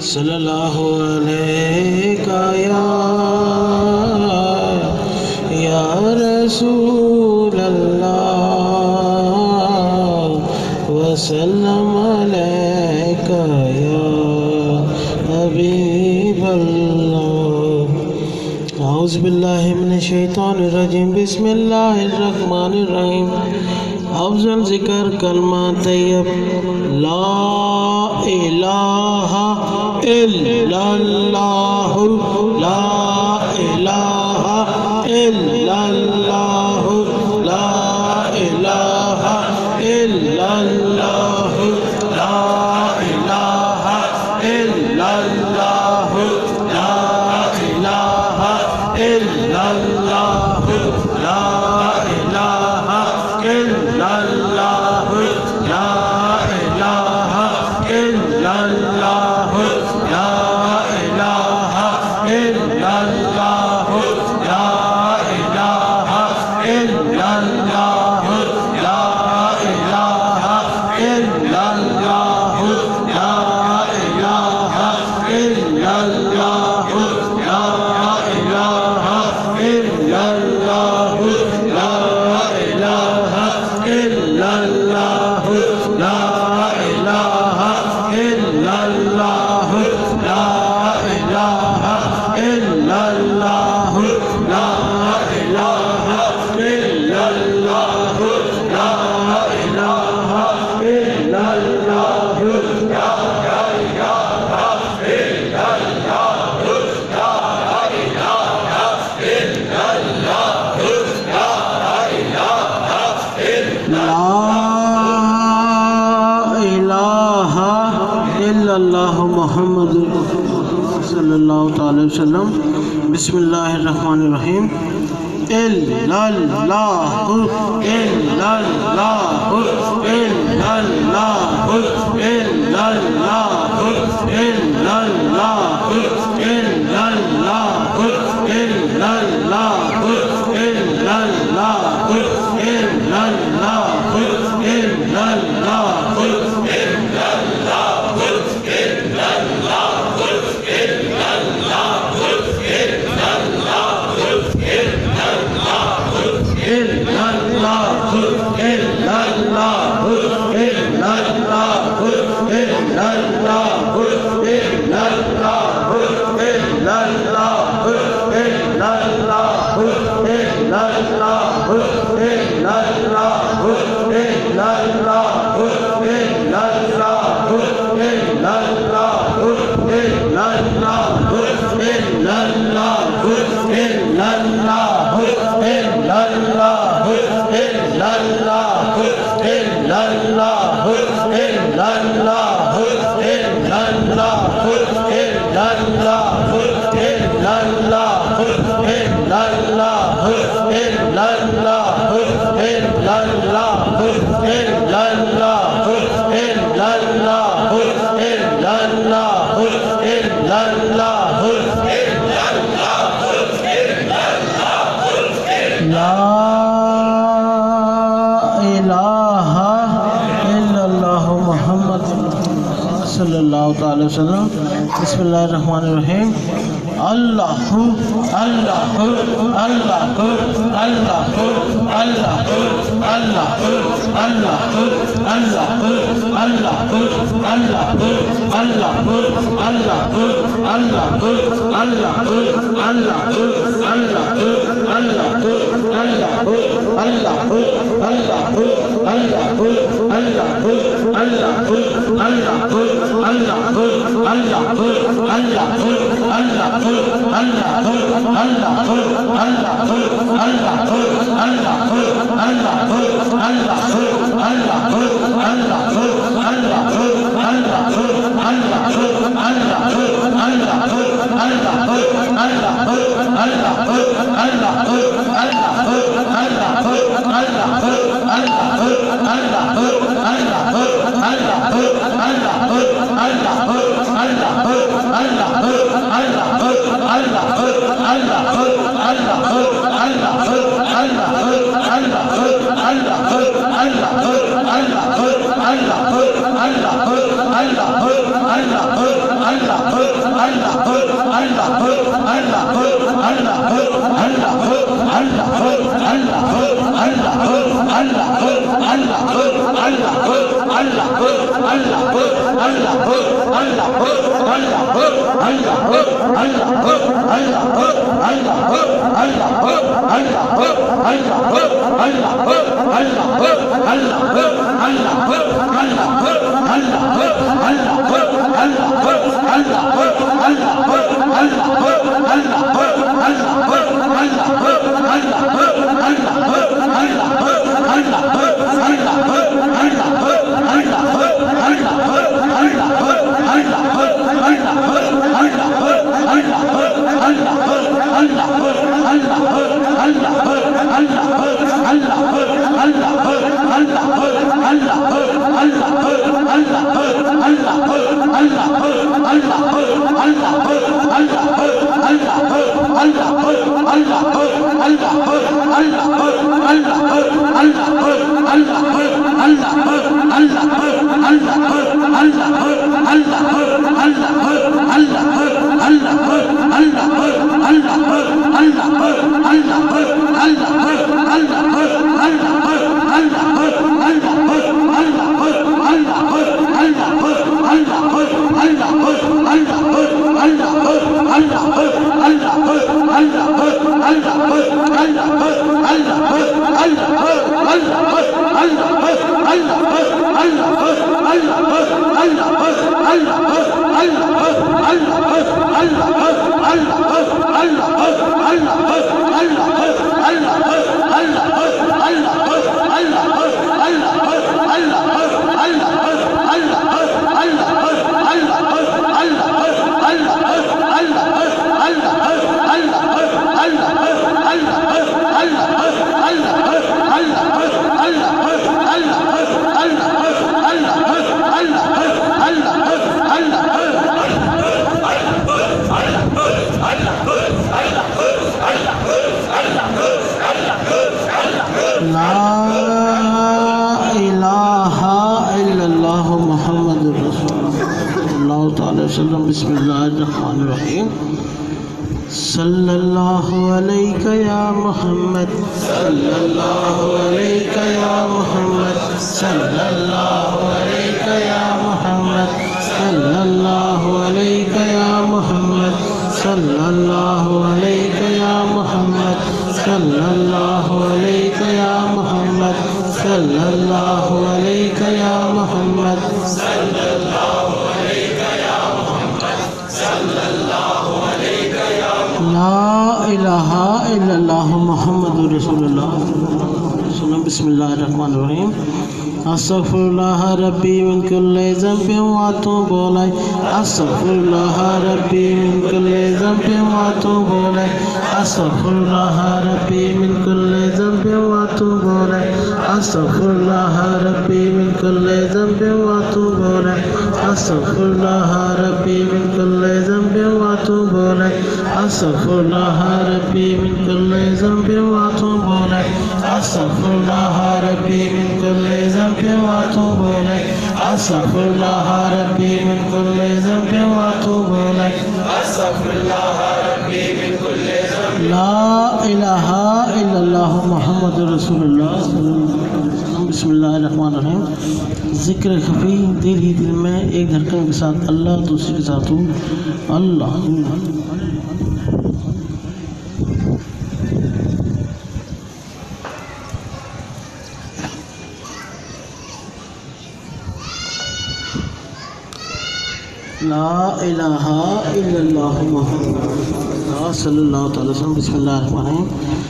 صلی اللہ علیہ یا رسول اللہ وسلم علیک یا حبیب اللہ۔ اعوذ باللہ من الشیطان الرجیم، بسم اللہ الرحمن الرحیم۔ افضل ذکر کلمہ طیب لا الہ الا اللہ، لا الہ الا اللہ، لا الہ الا اللہ، لا الہ الا اللہ، لا الہ الا اللہ، لا الہ الا اللہ، لا الہ الا اللہ، لا الہ الا اللہ، لا الہ الا اللہ، لا الہ الا اللہ، لا الہ الا اللہ، لا الہ الا اللہ، لا الہ الا اللہ، لا الہ الا اللہ، لا الہ الا اللہ، لا الہ الا اللہ، لا الہ الا اللہ، اللہ محمد صلی اللہ تعالی وسلم۔ بسم اللہ الرحمن الرحیم۔ الا اللہ الا اللہ الا اللہ الا اللہ الا اللہ الا اللہ الا اللہ الا اللہ الا اللہ الا اللہ صلی اللہ تعالی وسلم۔ بسم اللہ الرحمن الرحیم۔ اللہ اللہ اللہ اللہ اللہ اللہ اللہ اللہ اللہ اللہ اللہ بسم اللہ الرحمن الرحیم صلی اللہ علیہ یا محمد صلی اللہ علیہ یا محمد صلی اللہ علیہ یا محمد صلی اللہ علیہ یا محمد صلی اللہ علیہ یا محمد صلی اللہ علیہ یا محمد صلی اللہ علیہ یا محمد صلی اللہ لا الہ الا اللہ محمد رسول اللہ بسم اللہ الرحمن الرحیم استغفر اللہ ربی من کل ذنب واتوب الیہ استغفر اللہ ربی من کل ذنب واتوب الیہ استغفر اللہ ربی من کل ذنب واتوب الیہ استغفر اللہ ربی من کل ذنب واتوب الیہ استغفر اللہ ربی من کل ذنب واتوب الیہ استغفر اللہ ربی من کل ذنب واتوب الیہ استغفر اللہ ربی من کل ذنب واتوب الیہ استغفر اللہ ربی من کل ذنب واتوب الیہ استغفر اللہ ربی من کل ذنب لا الہ الا اللہ محمد رسول اللہ بسم اللہ الرحمن الرحیم ذکر خفی دل ہی دل میں ایک دھڑکن کے ساتھ اللہ دوسری کے ساتھ ہوں اللہ لا الہ الا اللہ محمد صلی اللہ علیہ وسلم بسم اللہ الرحمن الرحیم